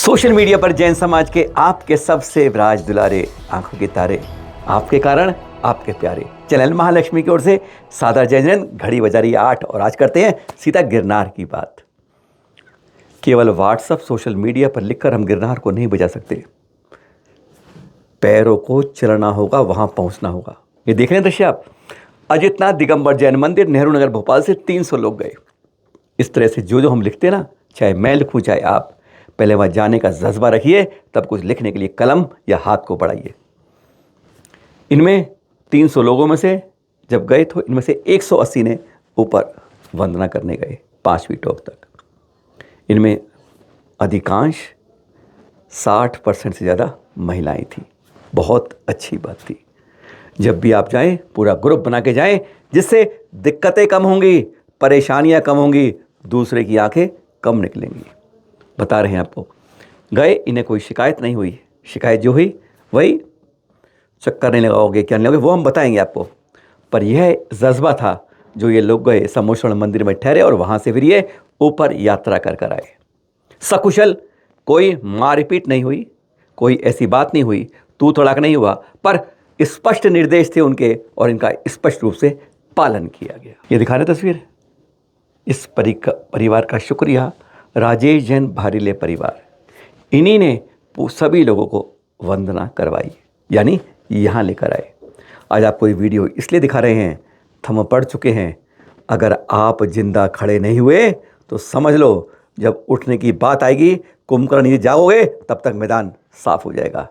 Social media पर जैन समाज के आपके सबसे राज दुलारे आंखों के तारे, आपके कारण आपके प्यारे चैनल महालक्ष्मी की ओर से सादर जय जैन। घड़ी बजा रही 8 और आज करते हैं सीधा गिरनार की बात। केवल व्हाट्सएप सोशल मीडिया पर लिखकर हम गिरनार को नहीं बजा सकते, पैरों को चलना होगा, वहां पहुंचना होगा। ये देख रहे हैं दृश्य आप, अजितनाथ दिगंबर जैन मंदिर, नेहरू नगर, भोपाल से 300 लोग गए। इस तरह से जो हम लिखते हैं ना, चाहे मैं लिखूं चाहे आप, पहले वहां जाने का जज्बा रखिए, तब कुछ लिखने के लिए कलम या हाथ को बढ़ाइए। इनमें 300 लोगों में से जब गए तो इनमें से 180 ने ऊपर वंदना करने गए 5वीं टोक तक। इनमें अधिकांश 60% से ज़्यादा महिलाएं थीं। बहुत अच्छी बात थी। जब भी आप जाएं पूरा ग्रुप बना के जाएं, जिससे दिक्कतें कम होंगी, परेशानियां कम होंगी, दूसरे की आंखें कम निकलेंगी। बता रहे हैं आपको, गए, इन्हें कोई शिकायत नहीं हुई। शिकायत जो हुई वही चक्कर नहीं लगाओगे, क्या नहीं लगाओगे, वो हम बताएंगे आपको। पर यह जज्बा था जो ये लोग गए, समोषण मंदिर में ठहरे और वहाँ से फिर ये ऊपर यात्रा कर कर आए सकुशल। कोई मारपीट नहीं हुई, कोई ऐसी बात नहीं हुई, तू तड़ाक नहीं हुआ, पर स्पष्ट निर्देश थे उनके और इनका स्पष्ट रूप से पालन किया गया। ये दिखा रहे तस्वीर, इस परिवार का शुक्रिया राजेश जैन भारीले परिवार, इन्हीं ने सभी लोगों को वंदना करवाई, यानी यहाँ लेकर आए। आज आपको ये वीडियो इसलिए दिखा रहे हैं, थम पड़ चुके हैं। अगर आप जिंदा खड़े नहीं हुए तो समझ लो जब उठने की बात आएगी, कुंभकर्ण नीचे जाओगे, तब तक मैदान साफ हो जाएगा।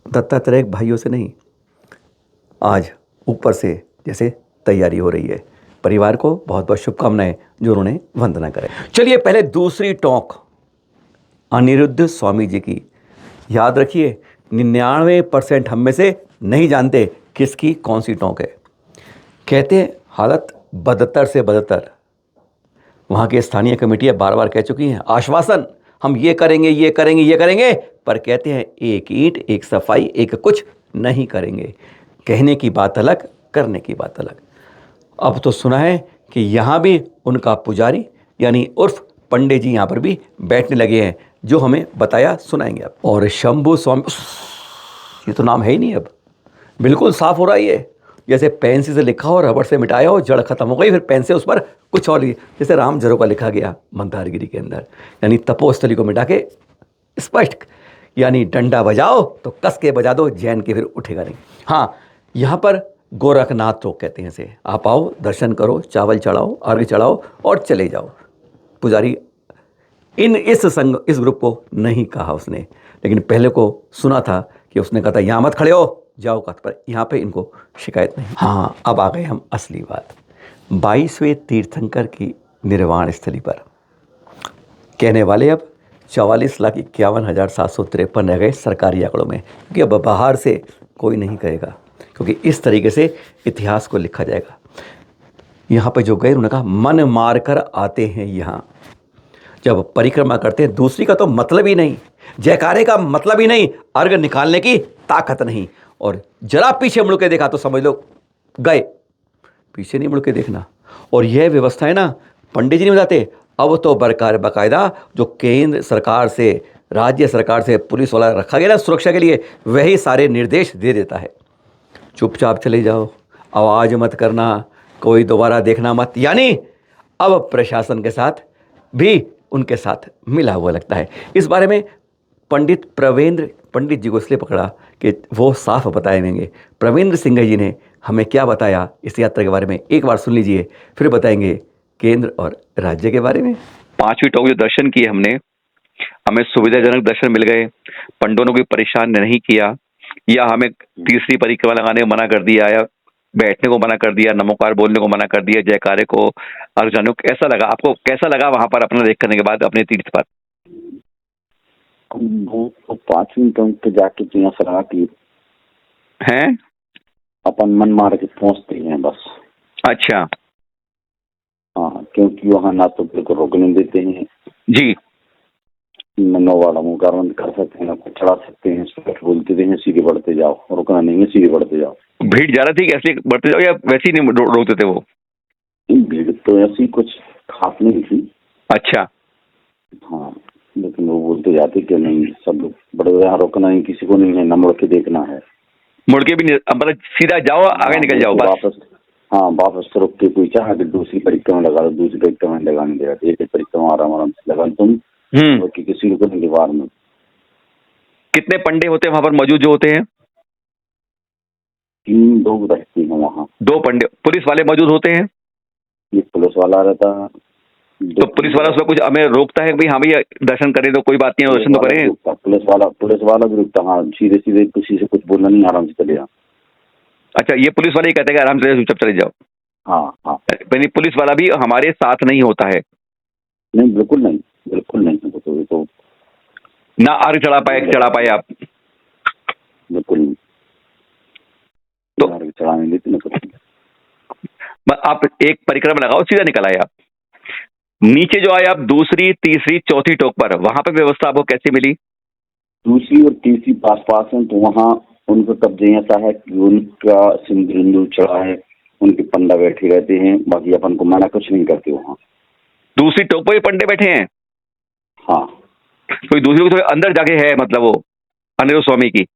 दत्तात्रेय भाइयों से नहीं, आज ऊपर से जैसे तैयारी हो रही है। परिवार को बहुत बहुत शुभकामनाएं जो उन्होंने वंदना करें। चलिए पहले दूसरी टोंक अनिरुद्ध स्वामी जी की। याद रखिए, 99% हम में से नहीं जानते किसकी कौन सी टोंक है। कहते हैं हालत बदतर से बदतर। वहाँ की स्थानीय कमेटियाँ बार बार कह चुकी हैं, आश्वासन हम ये करेंगे ये करेंगे ये करेंगे, पर कहते हैं एक ईंट एक सफाई एक कुछ नहीं करेंगे। कहने की बात अलग, करने की बात अलग। अब तो सुना है कि यहाँ भी उनका पुजारी यानी उर्फ पंडित जी यहाँ पर भी बैठने लगे हैं, जो हमें बताया सुनाएंगे आप। और शंभू स्वामी, ये तो नाम है ही नहीं, अब बिल्कुल साफ हो रहा है ये, जैसे पेंसिल से लिखा हो, रबड़ से मिटाया हो, जड़ खत्म हो गई, फिर पेन से उस पर कुछ और, जैसे राम जरो का लिखा गया मंदारगिरी के अंदर, यानी तपोस्थली को मिटा के स्पष्ट, यानी डंडा बजाओ तो कस के बजा दो, जैन के फिर उठेगा नहीं। हाँ, यहाँ पर गोरखनाथ टोक कहते हैं इसे। आप आओ, दर्शन करो, चावल चढ़ाओ, अर्घ्य चढ़ाओ और चले जाओ। पुजारी इस ग्रुप को नहीं कहा उसने, लेकिन पहले को सुना था कि उसने कहा था यहाँ मत खड़े हो, जाओ कथ पर। यहाँ पे इनको शिकायत नहीं। हाँ, अब आ गए हम असली बात। 22वें तीर्थंकर की निर्वाण स्थली पर कहने वाले अब 44,51,753 रह गए सरकारी आंकड़ों में, क्योंकि अब बाहर से कोई नहीं कहेगा, क्योंकि इस तरीके से इतिहास को लिखा जाएगा। यहाँ पे जो गए उन्होंने कहा मन मार कर आते हैं यहाँ। जब परिक्रमा करते हैं, दूसरी का तो मतलब ही नहीं, जयकारे का मतलब ही नहीं, अर्घ निकालने की ताकत नहीं, और जरा पीछे मुड़ के देखा तो समझ लो गए। पीछे नहीं मुड़ के देखना। और यह व्यवस्था है ना, पंडित जी नहीं बताते, अब तो बाकायदा जो केंद्र सरकार से, राज्य सरकार से पुलिस वाला रखा गया ना सुरक्षा के लिए, वही सारे निर्देश दे देता है। चुपचाप चले जाओ, आवाज मत करना, कोई दोबारा देखना मत। यानी अब प्रशासन के साथ भी उनके साथ मिला हुआ लगता है। इस बारे में पंडित जी को इसलिए पकड़ा कि वो साफ बताएंगे। प्रवेंद्र सिंह जी ने हमें क्या बताया इस यात्रा के बारे में, एक बार सुन लीजिए, फिर बताएंगे केंद्र और राज्य के बारे में। 5वीं टोक जो दर्शन किए हमने, हमें सुविधाजनक दर्शन मिल गए, पंडितों को कोई परेशान नहीं किया, या हमें तीसरी परिक्रमा लगाने को मना कर दिया, या बैठने को मना कर दिया, नमोकार बोलने को मना कर दिया, जयकारे को, अर्घ। कैसा लगा आपको, कैसा लगा वहां पर अपना देख करने के बाद अपने तीर्थ पर? वो 5वीं टोक पे जाके तो ऐसा लगा कि हैं अपन मन मार के पहुंचते हैं बस। अच्छा, हाँ, क्योंकि वहाँ ना तो बिल्कुल रोकने देते हैं जी, नौवाड़ा मुकाबंद कर सकते हैं, आपको चढ़ा सकते हैं, बोलते हैं सीधे बढ़ते जाओ, रुकना नहीं है, सीधे बढ़ते जाओ। भीड़ ज्यादा थी कैसे बढ़ते जाओ, या वैसे ही नहीं रोकते थे वो? भीड़ तो ऐसी कुछ खास नहीं थी। अच्छा, हाँ, लेकिन वो बोलते जाते कि नहीं, सब बड़े यहाँ रोकना नहीं, किसी को नहीं है, न मुड़ के देखना है। मुड़ के भी नहीं, अब मतलब सीधा जाओ, आगे निकल जाओ बस। वापस, हाँ वापस से रुक के कोई चाहे कि दूसरी परिक्रमा लगा लो, दूसरी परिक्रमा लगाने देगा, एक एक परिक्रमा आराम आराम से लगा लो तुम, बाकी किसी को नहीं दीवार में। कितने पंडे होते हैं वहां पर मौजूद जो होते हैं? 3 लोग रहते हैं वहाँ। 2 पंडे, पुलिस वाले मौजूद होते हैं? एक पुलिस वाला रहता है। तो पुलिस वाला उसमें कुछ हमें रोकता है कि भाई हाँ भैया दर्शन करें तो कोई बात नहीं, दर्शन तो करें? पुलिस वाला भी रुकता, हाँ सीधे सीधे किसी से कुछ बोलना नहीं, आराम से चले जाओ। अच्छा, ये पुलिस वाले ही कहते हैं कि आराम से चुपचाप चले जाओ? हाँ हाँ, यानी पुलिस वाला भी हमारे साथ नहीं होता है? नहीं बिल्कुल नहीं, बिल्कुल नहीं। तो ना आगे चढ़ा पाए आप? बिल्कुल नहीं, तो चढ़ाने देते ना कुछ। आप एक परिक्रमा लगाओ, सीधा निकल आए आप। नीचे जो आए आप दूसरी, तीसरी, चौथी टोक पर, वहां पर व्यवस्था आपको कैसी मिली? दूसरी और तीसरी पास पास है, तो वहाँ उनका कब्जे ऐसा है कि उनका सिंदूर चढ़ा है, उनके पंडा बैठे रहते हैं, बाकी अपन को मना कुछ नहीं करते वहाँ। दूसरी टोक पर भी पंडे बैठे हैं? हाँ, कोई दूसरी तो अंदर जाके है, मतलब वो अनिरुद्ध स्वामी की?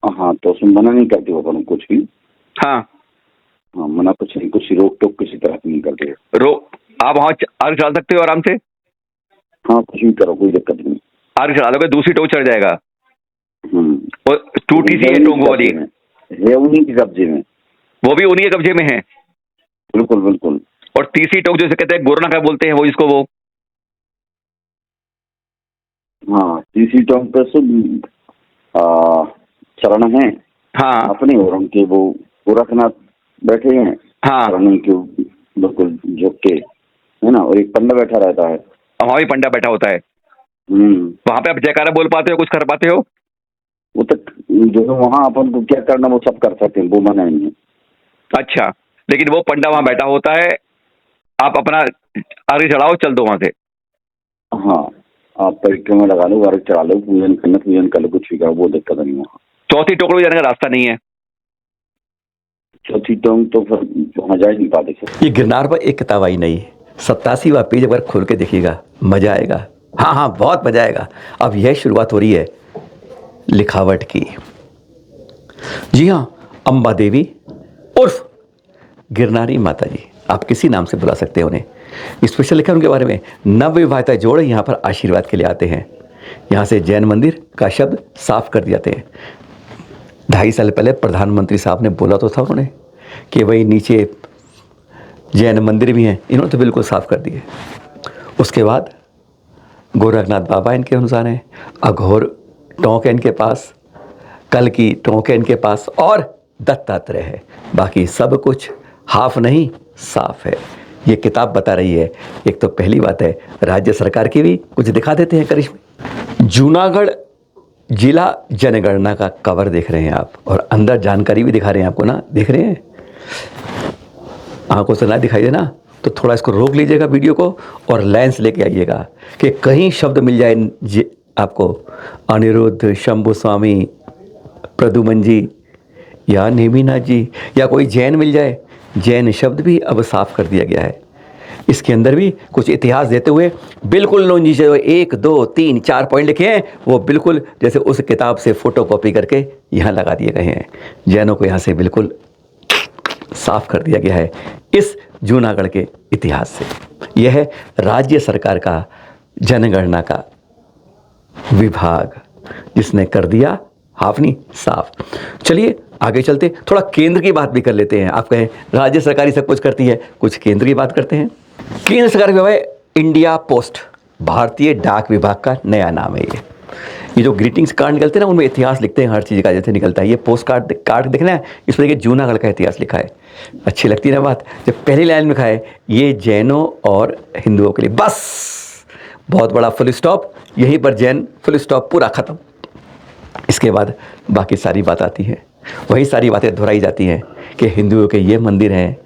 हाँ, तो उसमें मना नहीं करते वो अपन कुछ भी। हाँ हाँ, मना कुछ नहीं, कुछ रोक टोक किसी तरह की नहीं करते। आप वहाँ आगे चढ़ा सकते हो आराम से? हाँ, कुछ भी करो, कोई दिक्कत नहीं। आगे चढ़ा लोगे, दूसरी टोक चढ़ जाएगा। और टूटी सी है टोक वाली है, उन्हीं के कब्जे में, वो भी उन्हीं के कब्जे में है? बिल्कुल बिल्कुल। और तीसरी टोक जैसे कहते हैं गोरना का बोलते हैं वो, इसको वो? हाँ, तीसरी टोक पे सब चरण है। हाँ अपने और उनके वो गोरखनाथ बैठे हैं। हाँ, चरणों के बिल्कुल झुक के, है ना, और एक पंडा बैठा रहता है। वहाँ भी पंडा बैठा होता है? वहाँ पे आप जयकारा बोल पाते हो, कुछ कर पाते हो? वो तक जो है वहाँ अपन को क्या करना वो सब कर सकते हैं, वो मना नहीं है। अच्छा, लेकिन वो पंडा वहाँ बैठा होता है, आप अपना आगे चढ़ाओ, चल दो वहां से। हाँ, आप परिक्रमा लगा लो, आगे चढ़ा लो, पूजन करना पूजन कर लो, कुछ भी करो, वो दिक्कत नहीं वहाँ। चौथी टोक में जाने का रास्ता नहीं है? चौथी टोक तो फिर वहाँ जा ही नहीं पाते। ये गिरनार पर एक किताब आई नहीं, 87वां पेज अगर खोल के देखिएगा मजा आएगा। हाँ हाँ, बहुत मजा आएगा। अब यह शुरुआत हो रही है लिखावट की। जी हाँ, अम्बा देवी उर्फ गिरनारी माता जी, आप किसी नाम से बुला सकते हैं उन्हें। स्पेशल लिखा है उनके बारे में। नवविवाहिता जोड़े यहाँ पर आशीर्वाद के लिए आते हैं। यहाँ से जैन मंदिर का शब्द साफ कर दिए जाते हैं। 2.5 साल पहले प्रधानमंत्री साहब ने बोला तो था उन्होंने कि भाई नीचे जैन मंदिर भी हैं, इन्होंने तो बिल्कुल साफ कर दिए। उसके बाद गोरखनाथ बाबा इनके अनुसार हैं, अघोर टोंक है इनके पास, कल की टोंक है इनके पास, और दत्तात्रेय है। बाकी सब कुछ हाफ नहीं साफ है। ये किताब बता रही है। एक तो पहली बात है राज्य सरकार की भी कुछ दिखा देते हैं करिश्मे। जूनागढ़ जिला जनगणना का कवर देख रहे हैं आप, और अंदर जानकारी भी दिखा रहे हैं आपको ना, देख रहे हैं? आंखों से ना दिखाई देना तो थोड़ा इसको रोक लीजिएगा वीडियो को और लेंस लेके आइएगा कि कहीं शब्द मिल जाए आपको अनिरुद्ध, शंभु स्वामी, प्रदुमन जी या नेमिनाथ जी या कोई जैन मिल जाए। जैन शब्द भी अब साफ कर दिया गया है। इसके अंदर भी कुछ इतिहास देते हुए बिल्कुल नीचे जो 1, 2, 3, 4 पॉइंट लिखे हैं वो बिल्कुल जैसे उस किताब से फोटो कॉपी करके यहाँ लगा दिए गए हैं। जैनों को यहाँ से बिल्कुल साफ कर दिया गया है इस जूनागढ़ के इतिहास से। यह है राज्य सरकार का जनगणना का विभाग जिसने कर दिया हाफनी साफ। चलिए आगे चलते, थोड़ा केंद्र की बात भी कर लेते हैं। आप कहें राज्य सरकारी सब कुछ करती है, कुछ केंद्र की बात करते हैं। केंद्र सरकार विभाग है इंडिया पोस्ट, भारतीय डाक विभाग का नया नाम है ये जो ग्रीटिंग्स कार्ड निकलते हैं ना उनमें इतिहास लिखते हैं हर चीज़ का, जैसे निकलता है ये पोस्ट कार्ड देखना है, इसमें देखिए जूनागढ़ का इतिहास लिखा है। अच्छी लगती है ना बात, जब पहली लाइन में लिखा है ये जैनों और हिंदुओं के लिए, बस बहुत बड़ा फुल स्टॉप, यहीं पर जैन फुल स्टॉप पूरा ख़त्म। इसके बाद बाकी सारी बात आती है, वही सारी बातें दोहराई जाती हैं कि हिंदुओं के ये मंदिर हैं,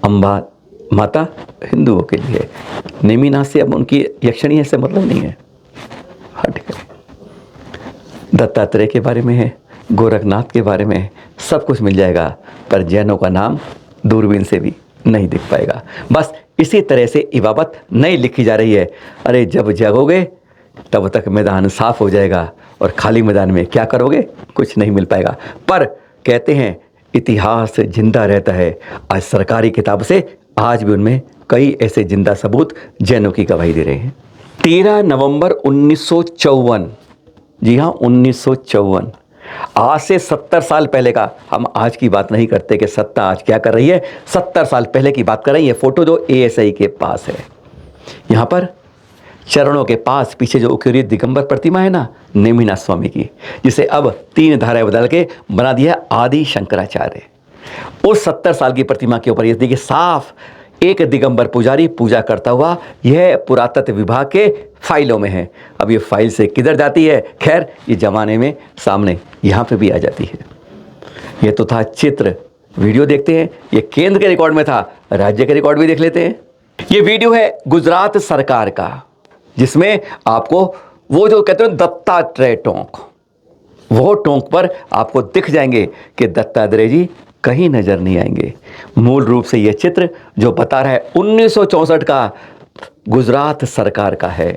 अम्बा माता हिंदुओं के लिए, नेमिनाथ से अब उनकी यक्षिणी से मतलब नहीं है, हट गए। दत्तात्रेय के बारे में है, गोरखनाथ के बारे में, सब कुछ मिल जाएगा, पर जैनों का नाम दूरबीन से भी नहीं दिख पाएगा। बस इसी तरह से इबाबत नई लिखी जा रही है। अरे जब जगोगे तब तक मैदान साफ हो जाएगा और खाली मैदान में क्या करोगे, कुछ नहीं मिल पाएगा। पर कहते हैं इतिहास जिंदा रहता है। आज सरकारी किताब से आज भी उनमें कई ऐसे जिंदा सबूत जैनों की गवाही दे रहे हैं। 13 नवंबर 1954, जी हाँ 1954, आज से 70 साल पहले का, हम आज की बात नहीं करते कि सत्ता आज क्या कर रही है, 70 साल पहले की बात कर रही है। फोटो जो ASI के पास है, यहाँ पर चरणों के पास पीछे जो उकेरी दिगंबर प्रतिमा है ना, नेमिनाथ स्वामी की, जिसे अब 3 धाराएं बदल के बना दिया आदि शंकराचार्य। उस 70 साल की प्रतिमा के ऊपर ये देखिए साफ एक दिगंबर पुजारी पूजा करता हुआ, यह पुरातत्व विभाग के फाइलों में है। अब ये फाइल से किधर जाती है, खैर ये जमाने में सामने यहाँ पे भी आ जाती है। ये तो था चित्र, वीडियो देखते हैं। ये केंद्र के रिकॉर्ड में था, राज्य के रिकॉर्ड भी देख लेते हैं। ये वीडियो है गुजरात सरकार का, जिसमें आपको वो जो कहते हैं दत्तात्रेय टोंक, वो टोंक पर आपको दिख जाएंगे कि दत्तात्रेय जी कहीं नजर नहीं आएंगे। मूल रूप से यह चित्र जो बता रहा है 1964 का गुजरात सरकार का है।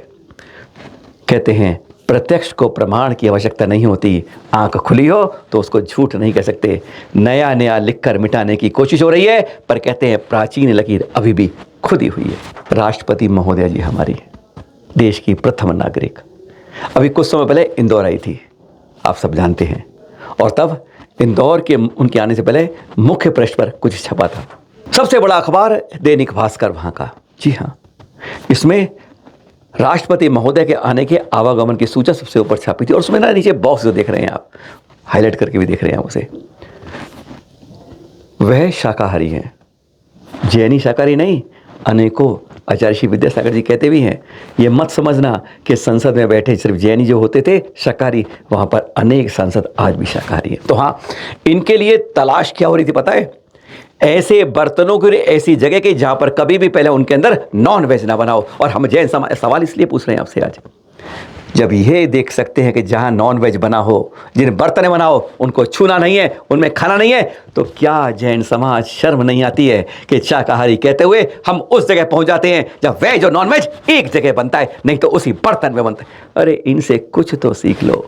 कहते हैं प्रत्यक्ष को प्रमाण की आवश्यकता नहीं होती, आंख खुली हो तो उसको झूठ नहीं कह सकते। नया नया लिखकर मिटाने की कोशिश हो रही है, पर कहते हैं प्राचीन लकीर अभी भी खुदी हुई है। राष्ट्रपति महोदया जी हमारी देश की प्रथम नागरिक अभी कुछ समय पहले इंदौर आई थी, आप सब जानते हैं। और तब इंदौर के उनके आने से पहले मुख्य पृष्ठ पर कुछ छपा था, सबसे बड़ा अखबार दैनिक भास्कर वहाँ का। जी हाँ, इसमें राष्ट्रपति महोदय के आने के आवागमन की सूचना सबसे ऊपर छापी थी। और उसमें ना नीचे बॉक्स जो देख रहे हैं आप, हाईलाइट करके भी देख रहे हैं उसे, वह शाकाहारी हैं। जैनी शाकाहारी नहीं, अनेकों आचार्य श्री विद्यासागर जी कहते भी हैं, ये मत समझना कि संसद में बैठे सिर्फ जैनी जो होते थे शाकाहारी, वहाँ पर अनेक सांसद आज भी शाकाहारी हैं। तो हाँ, इनके लिए तलाश क्या हो रही थी पता है, ऐसे बर्तनों के लिए ऐसी जगह की जहाँ पर कभी भी पहले उनके अंदर नॉन वेज ना बनाओ। और हम जैन सवाल इसलिए पूछ रहे हैं आपसे आज, जब ये देख सकते हैं कि जहाँ नॉन वेज बना हो, जिन बर्तन बनाओ उनको छूना नहीं है, उनमें खाना नहीं है, तो क्या जैन समाज शर्म नहीं आती है कि शाकाहारी कहते हुए हम उस जगह पहुंच जाते हैं जब वेज और नॉन वेज एक जगह बनता है, नहीं तो उसी बर्तन में बनता है। अरे इनसे कुछ तो सीख लो।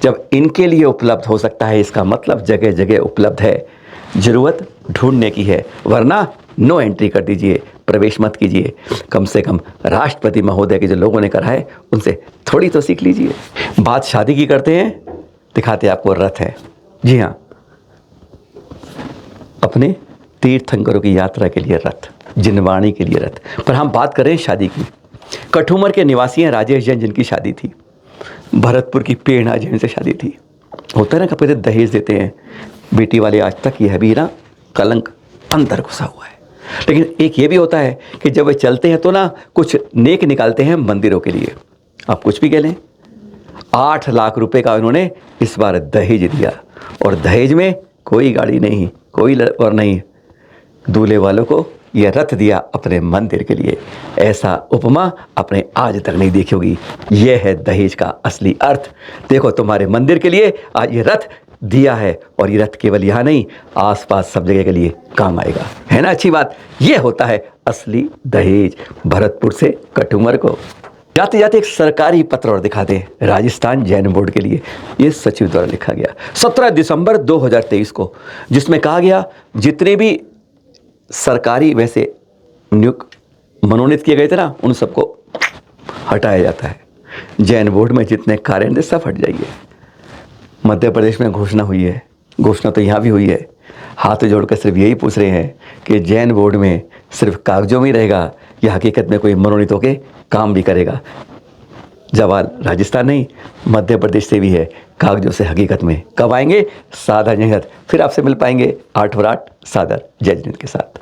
जब इनके लिए उपलब्ध हो सकता है, इसका मतलब जगह जगह उपलब्ध है। जरूरत ढूंढने की है, वरना नो एंट्री कर दीजिए, प्रवेश मत कीजिए। कम से कम राष्ट्रपति महोदय के जो लोगों ने करा है उनसे थोड़ी तो सीख लीजिए। बात शादी की करते हैं, दिखाते आपको रथ है। जी हाँ, अपने तीर्थंकरों की यात्रा के लिए रथ, जिनवाणी के लिए रथ। पर हम बात करें शादी की। कठुमर के निवासी हैं राजेश जैन, जिनकी शादी थी। भरतपुर की प्रेरणा जैन से शादी थी। होता है ना, कभी दहेज देते हैं बेटी वाले, आज तक यह भी ना कलंक अंदर घुसा हुआ है। लेकिन एक ये भी होता है कि जब वे चलते हैं तो ना कुछ नेक निकालते हैं मंदिरों के लिए। आप कुछ भी कह लें, 8 लाख रुपए का उन्होंने इस बार दहेज दिया। और दहेज में कोई गाड़ी नहीं, कोई और नहीं, दूल्हे वालों को यह रथ दिया अपने मंदिर के लिए। ऐसा उपमा आपने आज तक नहीं देखी होगी। यह है दहेज का असली अर्थ। देखो, तुम्हारे मंदिर के लिए आज ये रथ दिया है, और ये रथ केवल यहाँ नहीं, आसपास सब जगह के लिए काम आएगा। है ना अच्छी बात। ये होता है असली दहेज, भरतपुर से कठुमर को। जाते जाते एक सरकारी पत्र और दिखा दें, राजस्थान जैन बोर्ड के लिए। ये सचिव द्वारा लिखा गया 17 दिसंबर 2023 को, जिसमें कहा गया जितने भी सरकारी वैसे मनोनीत किए गए थे ना, उन सबको हटाया जाता है। जैन बोर्ड में जितने कार्य थे सब हट जाइए। मध्य प्रदेश में घोषणा हुई है, घोषणा तो यहाँ भी हुई है। हाथ जोड़कर सिर्फ यही पूछ रहे हैं कि जैन बोर्ड में सिर्फ कागजों में ही रहेगा या हकीकत में कोई मनोनीत होकर काम भी करेगा। जवाब राजस्थान नहीं, मध्य प्रदेश से भी है। कागजों से हकीकत में कब आएंगे? सादा जहत। फिर आपसे मिल पाएंगे 8 और 8 सादर जय जिनेंद्र के साथ।